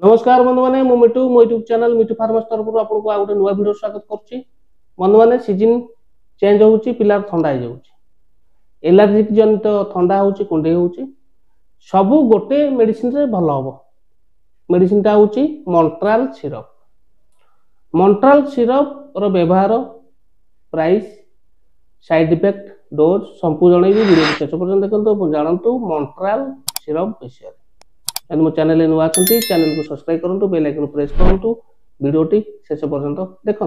नमस्कार बंधु मैंने मिटू मो यूट्यूब चैनल मिटू फार्मर्स तरफ आपको आ गोटे नुआ वीडियो स्वागत करुच्ची। बंधु मैंने सीजन चेंज होउची पिलार ठंडा हो जाउची एलर्जिक जनित ठंडा होउची कुंडे होउची सबु गोटे मेडिसिन रे भलो हबो। मेडिसिन ता होउची मॉन्ट्राल सिरप। मॉन्ट्राल सिरप रो व्यवहार प्राइस साइड इफेक्ट डोज संपूर्ण जणैबी वीडियो शेष पर्यंत देखंतु जानंतु मॉन्ट्राल सिरप विषय। मो चैनल नुआ चैनल को सब्सक्राइब करूँ बेल आइकन प्रेस करूँ वीडियोटी शेष पर्यंत देखु।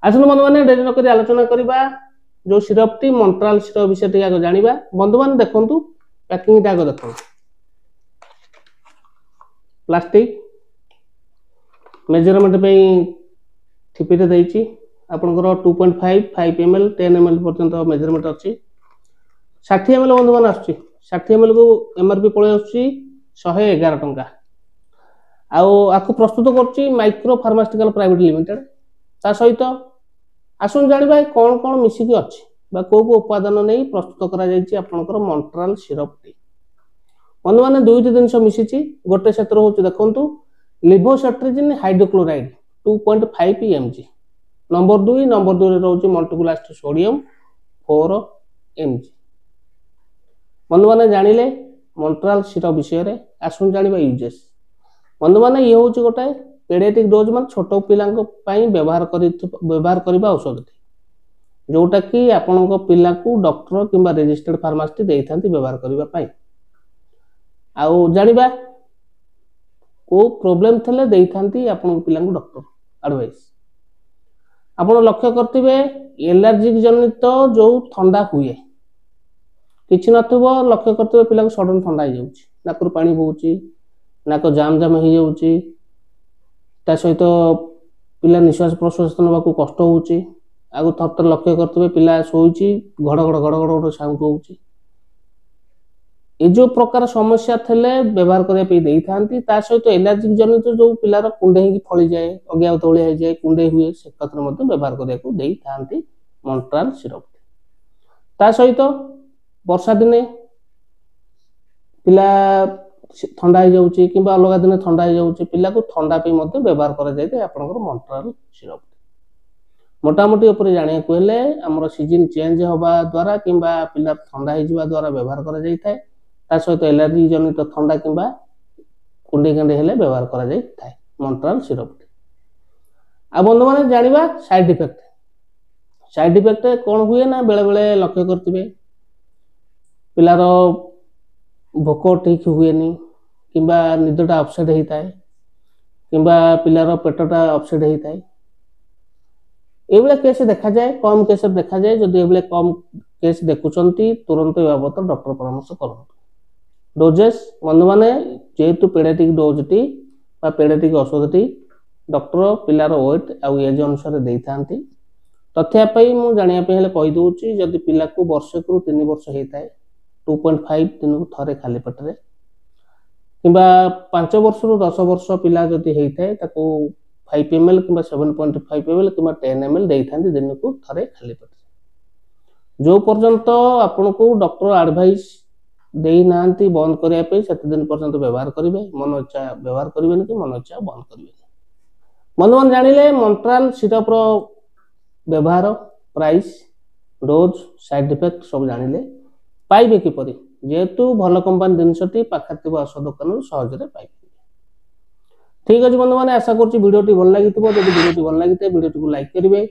आसनु बंधु मैंने डेरी नक आलोचना करवा जो सिरप टी मॉन्ट्राल सिरप विषय आगे जाना। बंधु मैंने देखु पैकिंग आगे देख प्लास्टिक मेजरमेंट ठिपीटे देती आपंकर 2.5 5 ml 10 ml पर्यंत मेजरमेंट अच्छी 60 ml बंधु मान आस 60 ml को एमआरपी पड़े आस111 टंका आपको प्रस्तुत कर माइक्रो फार्मास्यूटिकल प्राइवेट लिमिटेड। ता सहित आसन जाना कौन कौन मिसिकी अच्छी कौ उपादान नहीं प्रस्तुत कर मॉन्ट्राल सिरप टी। बंधु मैंने दुईट जिन मिसी गोटे से देखु लिभोसेट्रिजिन हाइड्रोक्लोराइड 2.5 mg नंबर 2 रोचे मल्टीप्लास्ट सोडियम 4 mg। बंधु मैंने जानिले मॉन्ट्राल सिरप विषय आसुन जानिबा यूजेस। बंधु मैंने ये हूँ गोटे पेडियाट्रिक डोज मान छोट पिला व्यवहार करने औषध जोटा कि आपण पिला को डॉक्टर किंबा रजिस्टर्ड फार्मासिस्ट देता व्यवहार करने जानिबा को प्रॉब्लम थले देता आपण पिला डॉक्टर एडवाइस। आपण लक्ष्य करथिबे एलर्जिक जनित जो ठंडा हुए किछि नथबो लक्ष्य करथिबे पिला को सडन ठंडा हो जाउची नाकरु पानी बोउची नाक जाम जाम हो जाउची ता सहित पिला निश्वास प्रश्वास नबा को कष्ट होउची आगु थर लक्ष्य करथिबे पिला सोइची घड़ घड़ घड़ घड़ साउंड होउची। ये जो प्रकार समस्या थेले व्यवहार करने देती ता सहित एलर्जिक जनित जो पिलार कुंडे फली जाए अज्ञा तौलिया जाए कुंडे हुए से क्षेत्र व्यवहार करने मॉन्ट्राल सिरप। ता सहित वर्षा दिने पिला ठंडा हो जाउची किंबा अलग दिन ठंडा हो जाउची पिला को ठंडा पे व्यवहार कर मॉन्ट्राल सिरप। मोटामोटी ऊपर जानिया को हेले हमर सीजन चेंज होबा द्वारा किंबा पिला ठंडा हो द्वारा व्यवहार कर जाय थाए ता सहित एलर्जी जनित ठंडा किंबा कुंडे कांडे हेले व्यवहार करा जाय थाए मॉन्ट्राल सिरप। आ बंधु माने जानिबा साइड इफेक्ट। साइड इफेक्ट कौन हुए ना बेले बेले लक्ष्य करथिबे पिलार भोक ठीक हुए नहीं किंबा निदटा अपसेट होता है किंबा पिलार पेटटा अपसेट होता है ये केस देखा जाए कम केस देखा जाए जदि ये कम केस देखुंती तुरंत बाबत डॉक्टर परामर्श करूँ। डोजेस बंधु मैंने जेहेतु पेडियाट्रिक डोज टी पेडियाट्रिक औषध टी डॉक्टर पिलार वेट आउ एज अनुसार देता तथ्यापी मुझे जानापी कहीदे जदि पिला को वर्ष रु 3 वर्ष होता है 2.5 दिन को थे खाली पेटे कि 5 वर्ष रु 10 वर्ष पिला जदि होता है 5 ml कि 7.5 ml कि 10 ml देता दिन को थे खाली पेटे जो पर्यंत आपन को डॉक्टर एडवाइस देना बंद करने से दिन पर्यंत व्यवहार करेंगे मन इच्छा व्यवहार करेंगे कि मन इच्छा बंद करेंगे। बंधु मान जानिले मॉन्ट्राल सिरप रो व्यवहार प्राइस डोज साइड इफेक्ट सब जानिले पाइबे किपरि जेहेतु भल कंपनी जिनसटी पाखा औषध दुकान सहजरे पाइबे। ठीक अच्छे बंधु मैंने आशा करुँच वीडियोटी भल लगी वीडियोटी भल लगी वीडियोटी को लाइक करेंगे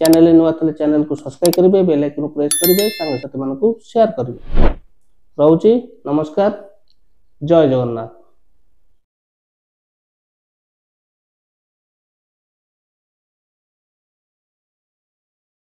चैनल नुआ थे चैनल को सब्सक्राइब करेंगे बेल आइकन प्रेस करेंगे सांग साथी मानक शेयर करेंगे। रोची नमस्कार जय जगन्नाथ।